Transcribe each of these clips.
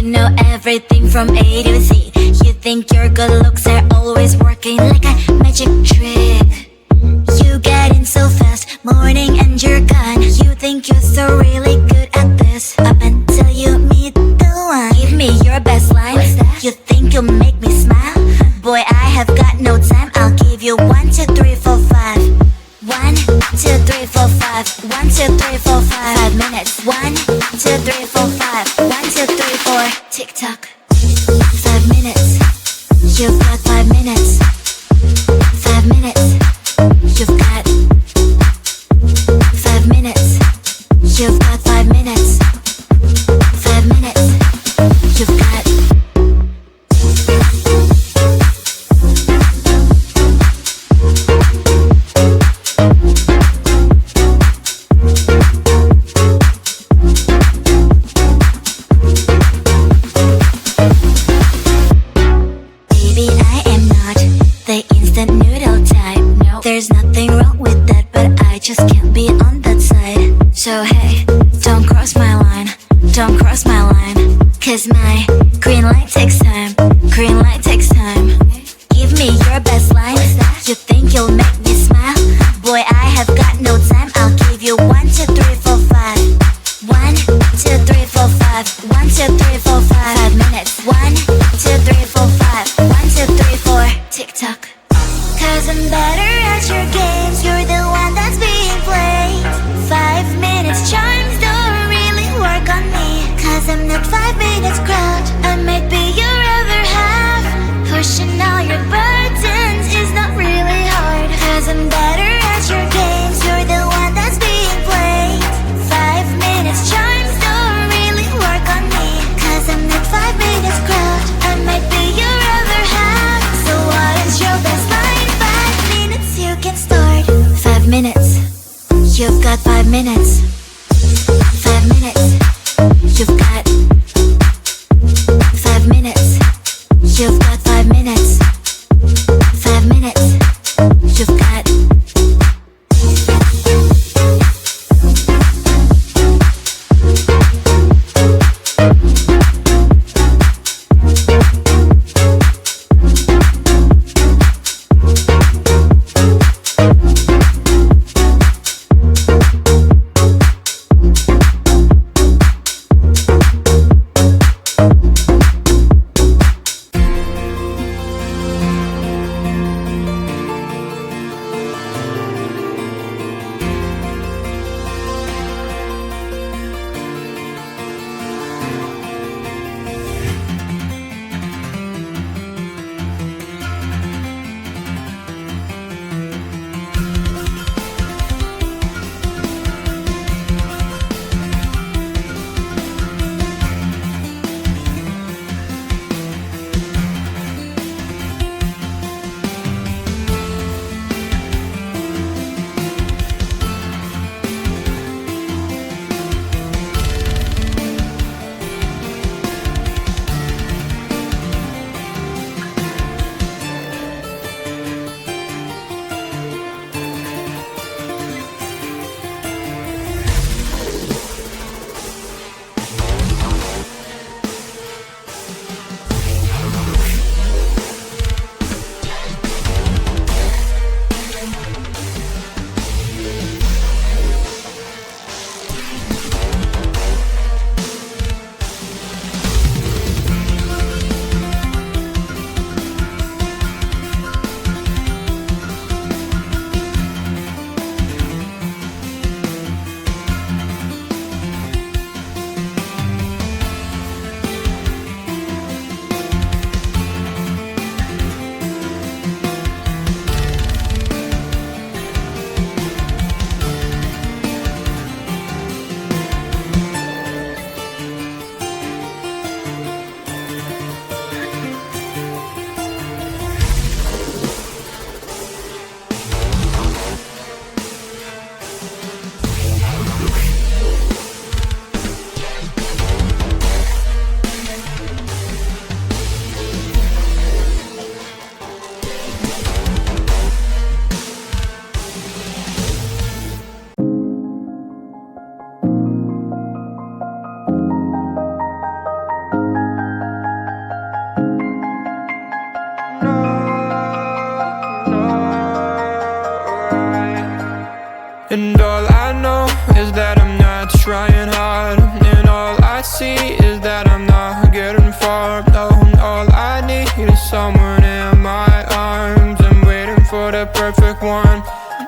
to know everything from A to Z. You think your good looks are always working like a magic trick. You get in so fast, morning and you're gone. You think you're so really good at this, up until you meet the one. Give me your best line. You think you'll make me smile? Boy, I have got no time. I'll give you 1, 2, 3, 4, 5. 1, 2, 3, 4, 5. 1, 2, 3, 4, 5. 5 minutes. 1, 2, 3, 4, 5. 1, 2, 3, 4. Tick tock. 5 minutes. You've got 5 minutes. 5 minutes. You've got 5 minutes. You've got 5 minutes. 5 minutes. You've got. Baby, I am not the instant noodle type. No, there's nothing wrong with that, but I just can't be on that side. So hey, don't cross my line, don't cross my line. Cause my green light takes time, green light takes time. Give me your best line. You think you'll make me smile? Boy, I have got no time. I'll give you 1, 2, 3, 4, 5. 1, 2, 3, 4, 5. 1, 2, 3, 4, 5. 5 minutes. 1, 2, 3, 4, 5. 1, 2, 3, 4. Tick tock. Cause I'm better at your games. You're the one that's being played. 5 minutes charms don't really work on me. Cause I'm not 5 minutes crowd. I might be your other half. Pushing all your burdens is not really hard. Cause I'm better at your games. You're the one that's being played. 5 minutes charms don't really work on me. Cause I'm not 5 minutes crowd. I might be your other half. So what is your best line? 5 minutes you can start. 5 minutes. You've got 5 minutes. 5 minutes. You've got 5 minutes. You've got 5 minutes. 5 minutes. You've got. heart, and all I see is that I'm not getting far. No, all I need is someone in my arms. I'm waiting for the perfect one.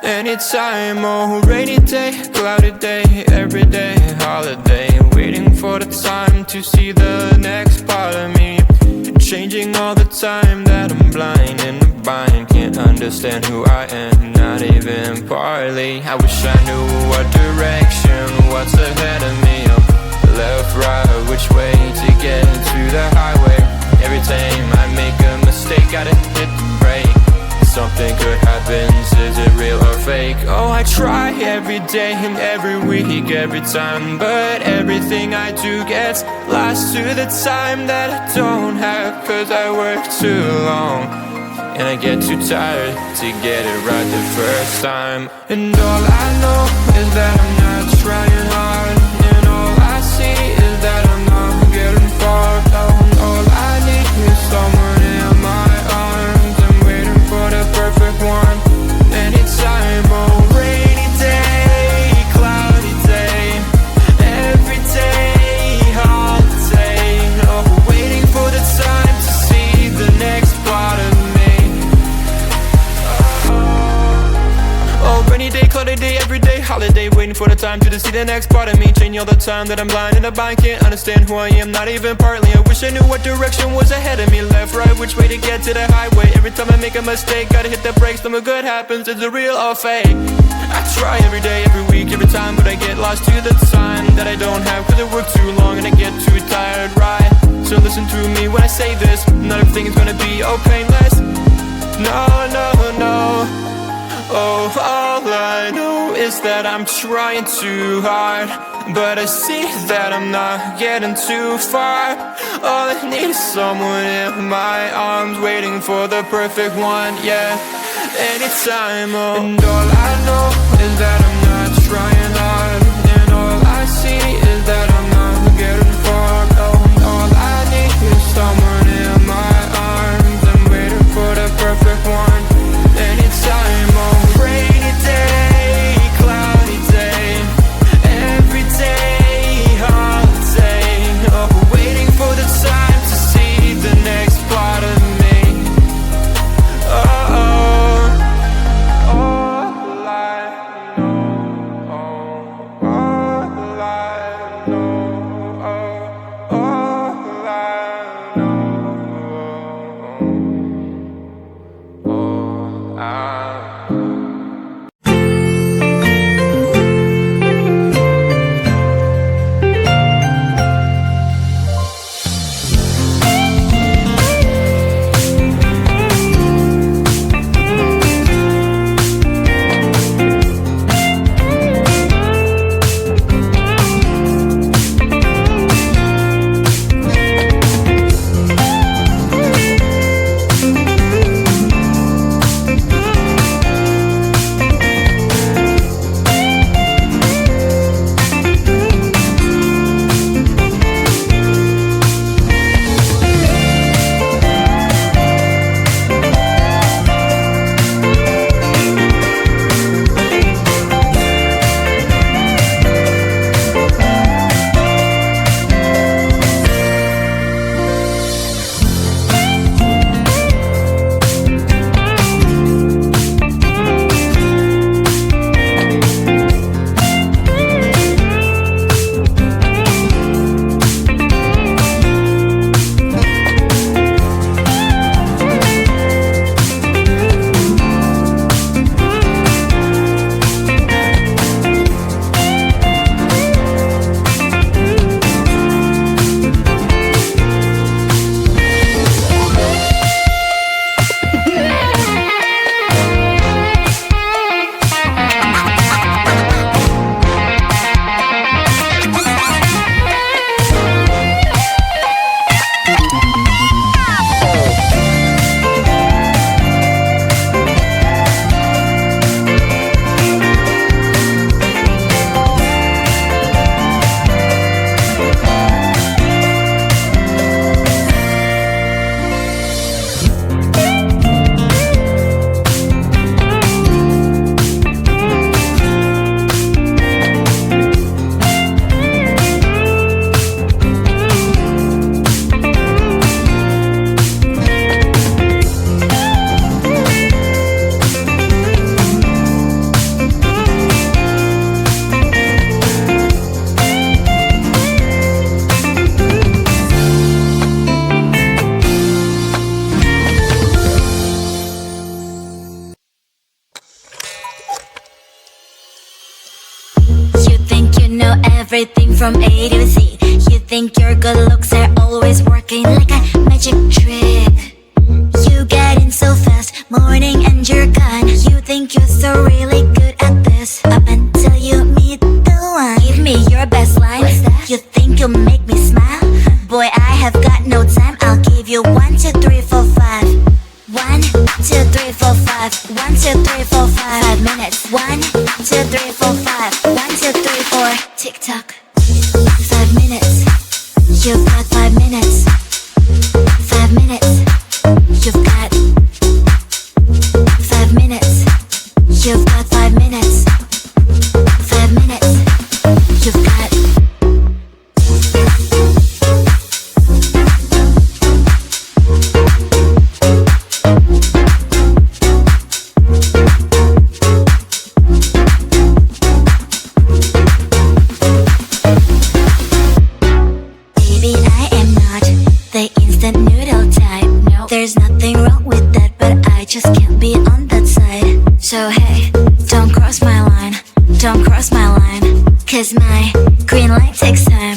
Anytime, oh, rainy day, cloudy day, every day, holiday. Waiting for the time to see the next part of me. Changing all the time that I'm blind in the bind. Can't understand who I am, not even partly. I wish I knew what direction, what's ahead of me. Left, right, which way to get to the highway. Every time I make a mistake, gotta hit the brake. Something good happens, is it real or fake? Oh, I try every day and every week, every time, but everything I do gets lost to the time that I don't have. Cause I work too long, and I get too tired to get it right the first time. And all I know is that I'm not trying hard, and all I see is that I'm not getting far. All I need is someone in my arms. I'm waiting for the perfect one. Anytime, oh, rainy day, cloudy day, every day, holiday. Oh, waiting for the time to see the next part of me. Oh, rainy day, cloudy day, every day, holiday. Waiting for the time to see the next part of me. Changing all the time that I'm blind in the bind. Can't understand who I am, not even partly. I wish I knew what direction was ahead of me. Left, right, which way to get to the highway. Every time I make a mistake, gotta hit the brakes. Something good happens, is it real or fake? I try every day, every week, every time, but I get lost to the time that I don't have. Cause I work too long and I get too tired, right? So listen to me when I say this. Not everything is gonna be all painless. No, no, no. Oh, all I know is that I'm trying too hard, but I see that I'm not getting too far. All I need is someone in my arms, waiting for the perfect one, yeah. Anytime, oh. And all I know is that I'm not trying hard, and all I see is that I'm not getting far. Oh, all I need is someone in my arms. I'm waiting for the perfect one. Anytime, oh, rainy day, cloudy day, every day, holiday. Oh, waiting for the time to see the next part of me. Oh, oh, all I know, oh. everything from A to Z. You think your good looks are always working like a magic trick. You get in so fast, morning and you're gone. You think you're so really good at this, up until you meet the one. Give me your best line. You think you'll make me smile? Boy, I have got no time. I'll give you 1, 2, 3, 4, 5. 1, 2, 3, 4, 5. 1, 2, 3, 4, 5. 5 minutes. 1, 2, 3, 4, 5. 1, 2, 3, 4. Tick tock. 5 minutes. You've got 5 minutes. 5 minutes. You've got 5 minutes. You've got 5 minutes. 5 minutes. You've got. Baby, I am not the instant noodle type. No, there's nothing wrong with that, but I just can't be on that side. So hey, don't cross my line. Don't cross my line, 'cause my green light takes time.